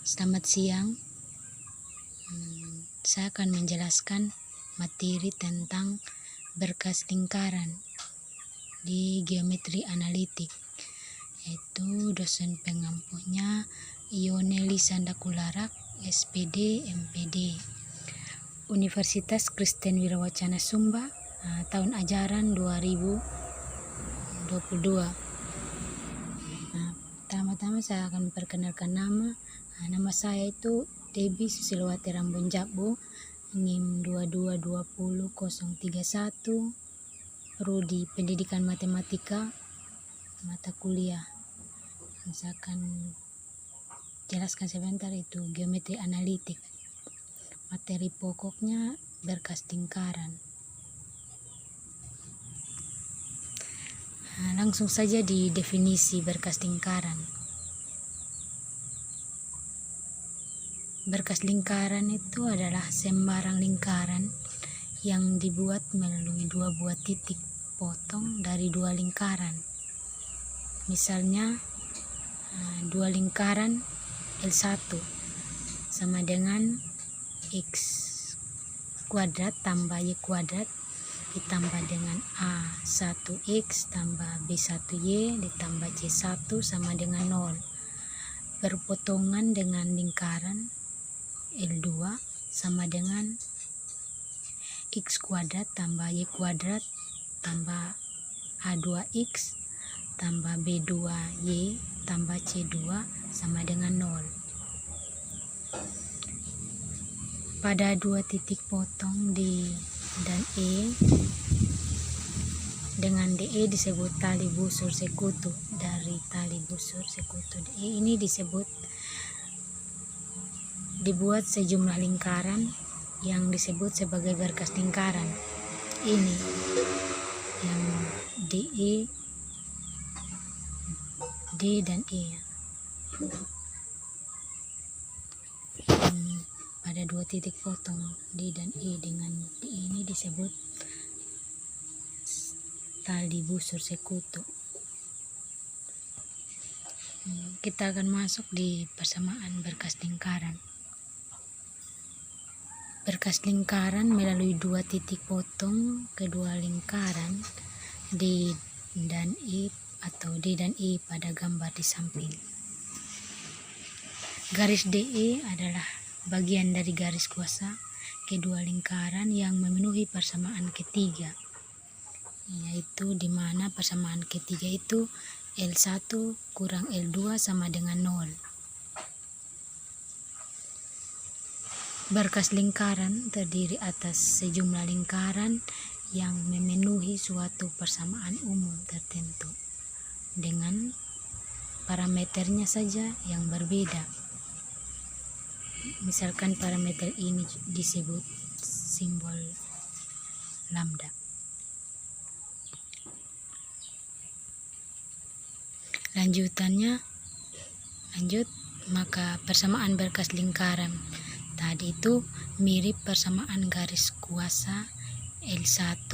Selamat siang. Saya akan menjelaskan materi tentang berkas lingkaran di geometri analitik, yaitu dosen pengampunya Ioneli Sandakularak, SPD, MPD, Universitas Kristen Wirawacana Sumba, tahun ajaran 2022. Pertama-tama saya akan memperkenalkan nama. Nama saya itu Debbie Susilowati Rambon Jabbo, NIM 2220031, Prodi Pendidikan Matematika, mata kuliah yang saya akan jelaskan sebentar itu geometri analitik. Materi pokoknya berkas lingkaran. Langsung saja di definisi berkas lingkaran. Berkas lingkaran itu adalah sembarang lingkaran yang dibuat melalui dua buah titik potong dari dua lingkaran. Misalnya dua lingkaran L1 sama dengan X kuadrat tambah Y kuadrat ditambah dengan A1X tambah B1Y ditambah C1 sama dengan 0. Berpotongan dengan lingkaran L2 sama dengan X kuadrat tambah Y kuadrat tambah A2X tambah B2Y tambah C2 sama dengan 0. Pada dua titik potong D dan E, dengan DE disebut tali busur sekutu. Dari tali busur sekutu DE ini dibuat sejumlah lingkaran yang disebut sebagai berkas lingkaran. Ini yang DE, D dan E. Pada dua titik potong D dan E dengan D ini disebut tali busur sekutu. Kita akan masuk di persamaan berkas lingkaran. Berkas lingkaran melalui dua titik potong kedua lingkaran D dan E atau D dan E pada gambar di samping. Garis DE adalah bagian dari garis kuasa kedua lingkaran yang memenuhi persamaan ketiga, yaitu di mana persamaan ketiga itu L1 kurang L2 sama dengan 0. Berkas lingkaran terdiri atas sejumlah lingkaran yang memenuhi suatu persamaan umum tertentu dengan parameternya saja yang berbeda. Misalkan parameter ini disebut simbol lambda. Maka persamaan berkas lingkaran tadi itu mirip persamaan garis kuasa L1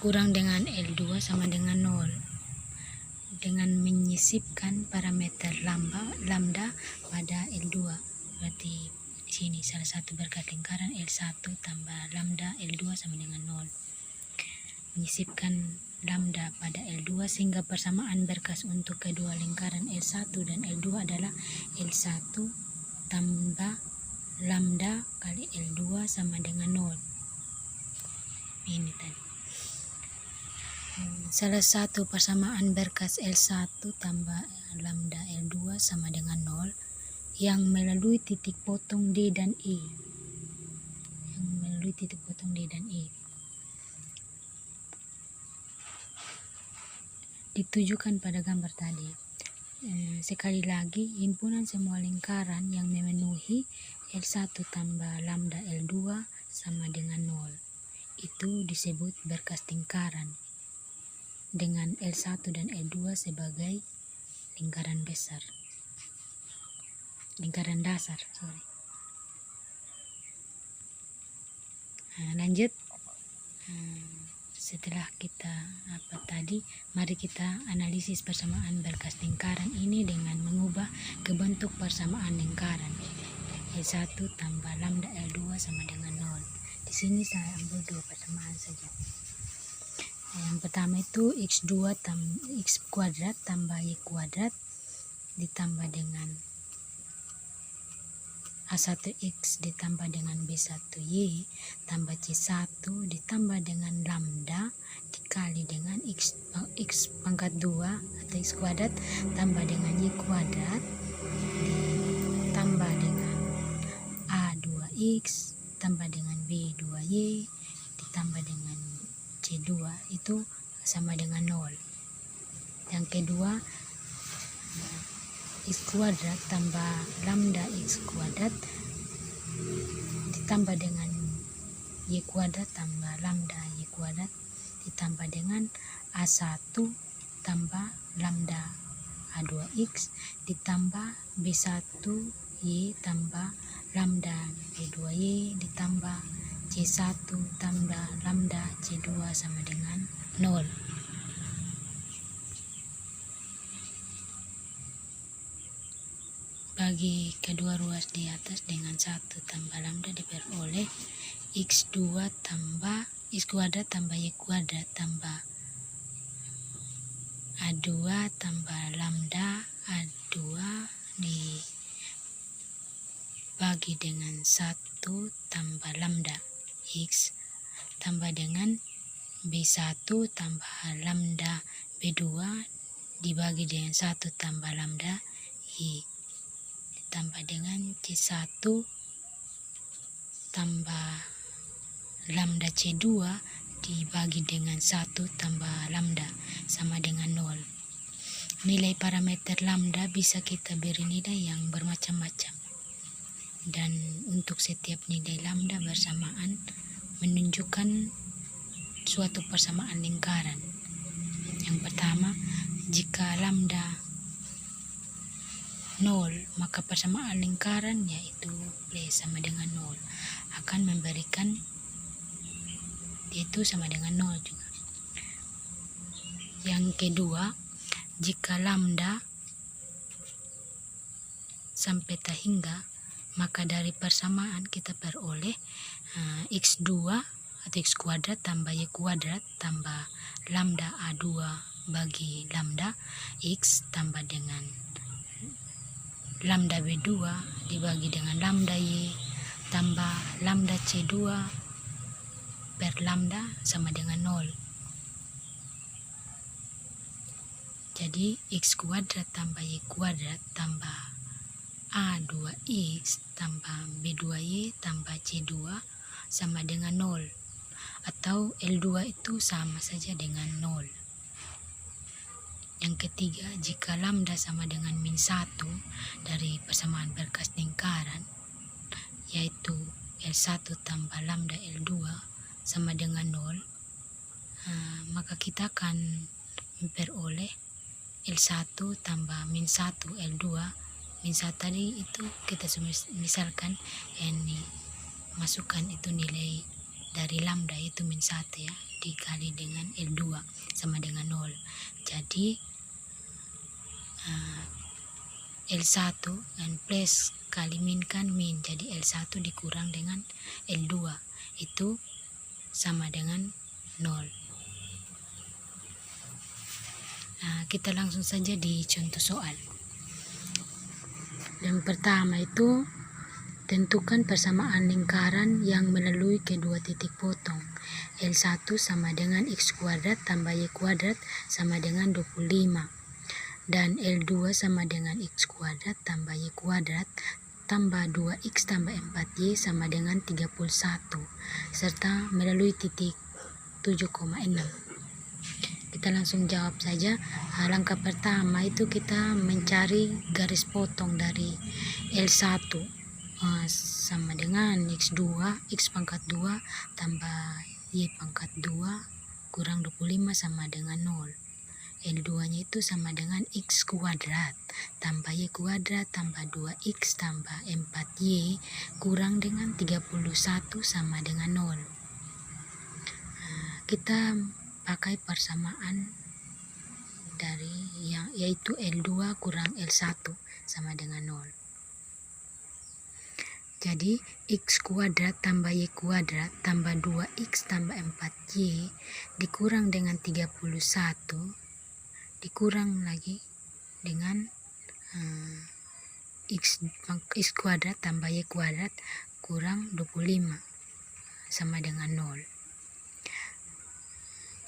kurang dengan L2 sama dengan 0 dengan menyisipkan parameter lambda pada L2. Berarti di sini salah satu berkas lingkaran L1 tambah lambda L2 sama dengan 0. Menyisipkan lambda pada L2 sehingga persamaan berkas untuk kedua lingkaran L1 dan L2 adalah L1 tambah lambda kali L2 sama dengan 0. Ini tadi. Salah satu persamaan berkas L1 tambah lambda L2 sama dengan 0 yang melalui titik potong D dan E. Ditujukan pada gambar tadi. Sekali lagi, himpunan semua lingkaran yang memenuhi L1 tambah lambda L2 sama dengan 0 itu disebut berkas lingkaran dengan L1 dan L2 sebagai lingkaran dasar. setelah kita mari kita analisis persamaan berkas lingkaran ini dengan mengubah ke bentuk persamaan lingkaran. L1 tambah lambda L2 sama dengan 0. Di sini saya ambil dua persamaan saja. Yang pertama itu x2 x kuadrat tambah y kuadrat ditambah dengan A1x ditambah dengan B1y tambah C1 ditambah dengan lambda dikali dengan x pangkat 2 atau x kuadrat tambah dengan y kuadrat ditambah dengan A2x tambah dengan B2y ditambah dengan C2 itu sama dengan 0. Yang kedua, x kuadrat tambah lambda x kuadrat ditambah dengan y kuadrat tambah lambda y kuadrat ditambah dengan A1 tambah lambda A2x ditambah B1y tambah lambda B2y ditambah C1 tambah lambda C2 sama dengan 0. Bagi kedua ruas di atas dengan 1 tambah lambda diperoleh x2 tambah x kuadrat tambah y kuadrat tambah A2 tambah lambda A2 dibagi dengan 1 tambah lambda x tambah dengan B1 tambah lambda B2 dibagi dengan 1 tambah lambda y ditambah dengan C1 tambah lambda C2 dibagi dengan 1 tambah lambda sama dengan 0. Nilai parameter lambda bisa kita beri nilai yang bermacam-macam. Dan untuk setiap nilai lambda bersamaan menunjukkan suatu persamaan lingkaran. Yang pertama, jika lambda 0, maka persamaan lingkaran yaitu P sama dengan 0 akan memberikan yaitu sama dengan 0 juga. Yang kedua, jika lambda sampai tak hingga, maka dari persamaan kita peroleh x2 atau x kuadrat tambah y kuadrat tambah lambda A2 bagi lambda x tambah dengan lambda B2 dibagi dengan lambda y tambah lambda C2 per lambda sama dengan 0. Jadi x kuadrat tambah y kuadrat tambah A2x tambah B2y tambah C2 sama dengan 0. Atau L2 itu sama saja dengan 0. Yang ketiga, jika lambda sama dengan min 1 dari persamaan berkas lingkaran, yaitu L1 tambah lambda L2 sama dengan 0, maka kita akan memperoleh L1 tambah min 1 L2. Min 1 tadi itu kita misalkan ini masukkan itu nilai dari lambda itu min 1 ya, dikali dengan L2 sama dengan 0. Jadi L1 dan plus kali min kan min, jadi L1 dikurang dengan L2 itu sama dengan 0. Kita langsung saja di contoh soal. Yang pertama itu tentukan persamaan lingkaran yang melalui kedua titik potong. L1 sama dengan x kuadrat tambah y kuadrat sama dengan 25. Dan L2 sama dengan x kuadrat tambah y kuadrat tambah 2x tambah 4y sama dengan 31. Serta melalui titik 7,6. Kita langsung jawab saja. Langkah pertama itu kita mencari garis potong dari L1 sama dengan x2 x pangkat 2 tambah y pangkat 2 kurang 25 sama dengan 0. L2 nya itu sama dengan x kuadrat tambah y kuadrat tambah 2x tambah 4y kurang dengan 31 sama dengan 0. Kita pakai persamaan dari yaitu L2 kurang L1 sama dengan 0. Jadi X kuadrat tambah Y kuadrat tambah 2X tambah 4Y dikurang dengan 31 dikurang lagi dengan X kuadrat tambah Y kuadrat kurang 25 sama dengan 0.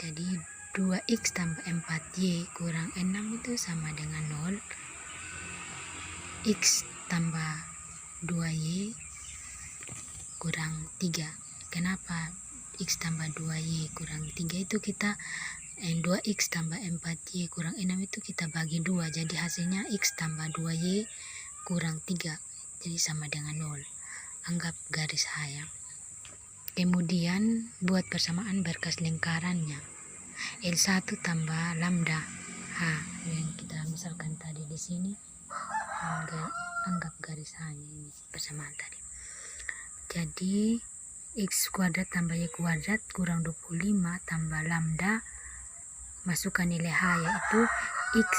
Jadi 2X tambah 4Y kurang 6 itu sama dengan 0. X tambah 2Y kurang 3. Kenapa X tambah 2Y kurang 3 itu kita 2X tambah 4Y kurang 6 itu kita bagi 2. Jadi hasilnya X tambah 2Y kurang 3. Jadi sama dengan 0. Anggap garis H ya. Kemudian buat persamaan berkas lingkarannya. L1 tambah lambda H yang kita misalkan tadi di sini. Anggap garis H ini persamaan tadi. Jadi X kuadrat tambah Y kuadrat kurang 25 tambah lambda, masukkan nilai H yaitu X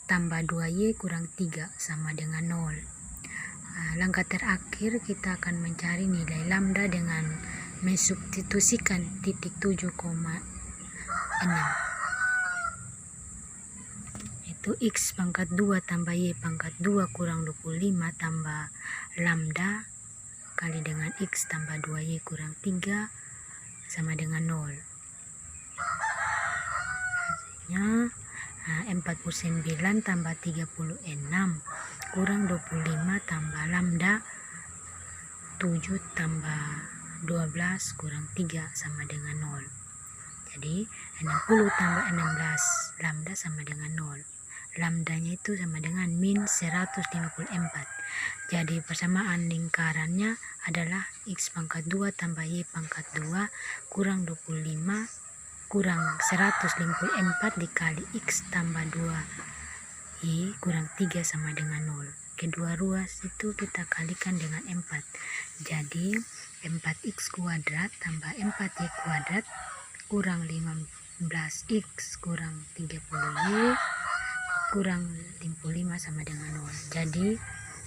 tambah 2Y kurang 3 sama dengan 0. Langkah terakhir kita akan mencari nilai lambda dengan mensubstitusikan titik 7,6 itu X pangkat 2 tambah Y pangkat 2 kurang 25 tambah lambda kali dengan X tambah 2Y kurang 3 sama dengan 0. Hasilnya 49 tambah 36 kurang 25 tambah lambda 7 tambah 12 kurang 3 sama dengan 0. Jadi 60 tambah 16 lambda sama dengan 0. Lambdanya itu sama dengan min 154. Jadi persamaan lingkarannya adalah X pangkat 2 tambah Y pangkat 2 kurang 25 kurang 154 dikali X tambah 2Y kurang 3 sama dengan 0. Kedua ruas itu kita kalikan dengan 4. Jadi 4X kuadrat tambah 4Y kuadrat kurang 15X kurang 30Y kurang 55 sama dengan 0. Jadi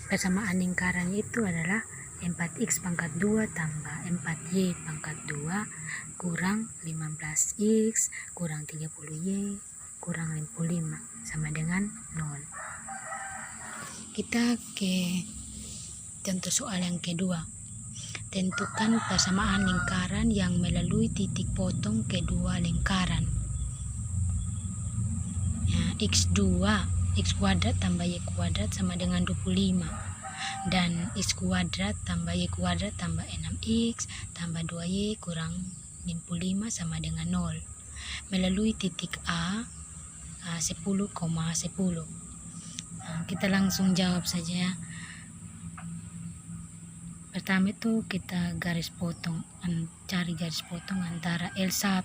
persamaan lingkarannya itu adalah 4X pangkat 2 tambah 4Y pangkat 2 kurang 15X kurang 30Y kurang 55 sama dengan 0. Kita ke contoh soal yang kedua. Tentukan persamaan lingkaran yang melalui titik potong kedua lingkaran. X2 X kuadrat tambah Y kuadrat sama dengan 25 dan X kuadrat tambah Y kuadrat tambah 6X tambah 2Y kurang 55 sama dengan 0. Melalui titik A 10,10. Kita langsung jawab saja. Pertama itu kita garis potong, cari garis potong antara L1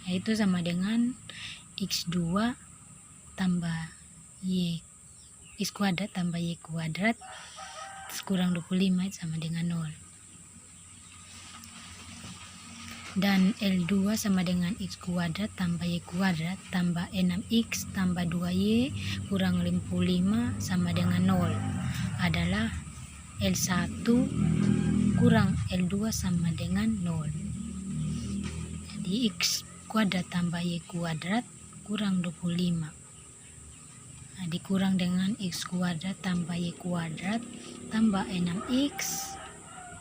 yaitu sama dengan X2 tambah Y X kuadrat tambah Y kuadrat kurang 25 sama dengan 0. Dan L2 sama dengan X kuadrat tambah Y kuadrat tambah 6X tambah 2Y kurang 55 sama dengan 0 adalah L1 kurang L2 sama dengan 0. Jadi X kuadrat tambah Y kuadrat kurang 25 dikurang dengan X kuadrat tambah Y kuadrat tambah 6X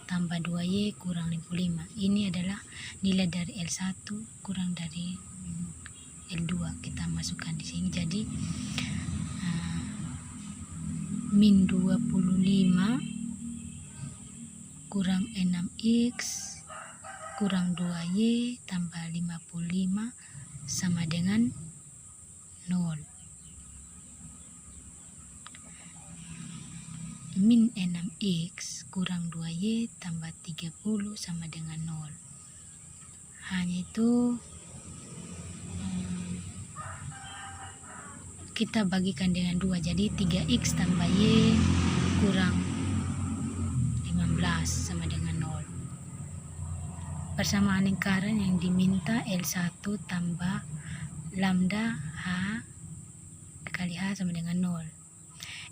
tambah 2Y kurang 55. Ini adalah nilai dari L1 kurang dari L2 kita masukkan di sini. Jadi min 25 kurang 6X kurang 2Y tambah 55 sama dengan 0. Min 6X kurang 2Y tambah 30 sama dengan 0. Hanya itu kita bagikan dengan 2. Jadi 3X tambah Y kurang 15 sama dengan 0. persamaan lingkaran yang diminta L1 tambah lambda H kali H sama dengan 0.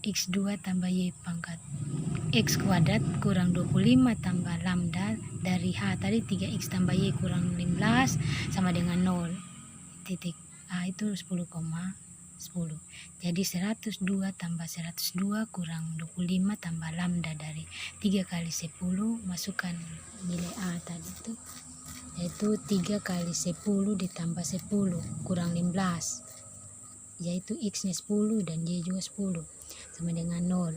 X2 tambah Y pangkat X kuadrat kurang 25 tambah lambda dari H tadi 3X tambah Y kurang 15 sama dengan 0. Titik A itu 10,10. Jadi 102 tambah 102 kurang 25 tambah lambda dari 3 kali 10, masukkan nilai A tadi itu, yaitu 3 kali 10 ditambah 10 kurang 15, yaitu X nya 10 dan Y juga 10 sama dengan 0.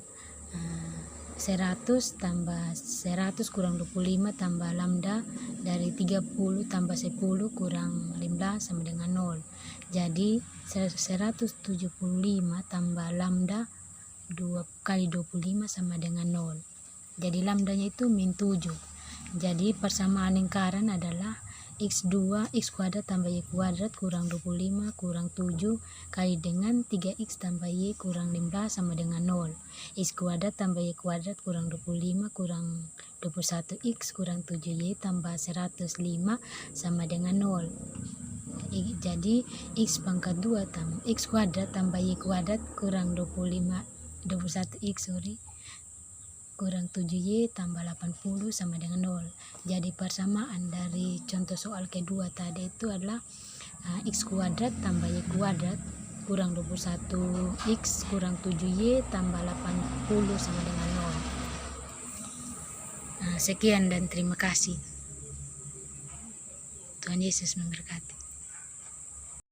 100 tambah 100 kurang 25 tambah lambda dari 30 tambah 10 kurang 15 sama dengan 0. Jadi 175 tambah lambda 2 kali 25 sama dengan 0. Jadi lambdanya itu min 7. Jadi persamaan lingkaran adalah X2 X kuadrat tambah Y kuadrat kurang 25 kurang 7 kali dengan 3X tambah Y kurang 15 sama dengan 0. X kuadrat tambah Y kuadrat kurang 25 kurang 21X kurang 7Y tambah 105 sama dengan 0. Jadi X pangkat 2 tambah X kuadrat tambah Y kuadrat kurang 21X kurang 7Y tambah 80 sama dengan 0. Jadi persamaan dari contoh soal kedua tadi itu adalah X kuadrat tambah Y kuadrat kurang 21X kurang 7Y tambah 80 sama dengan 0. Sekian dan terima kasih. Tuhan Yesus memberkati.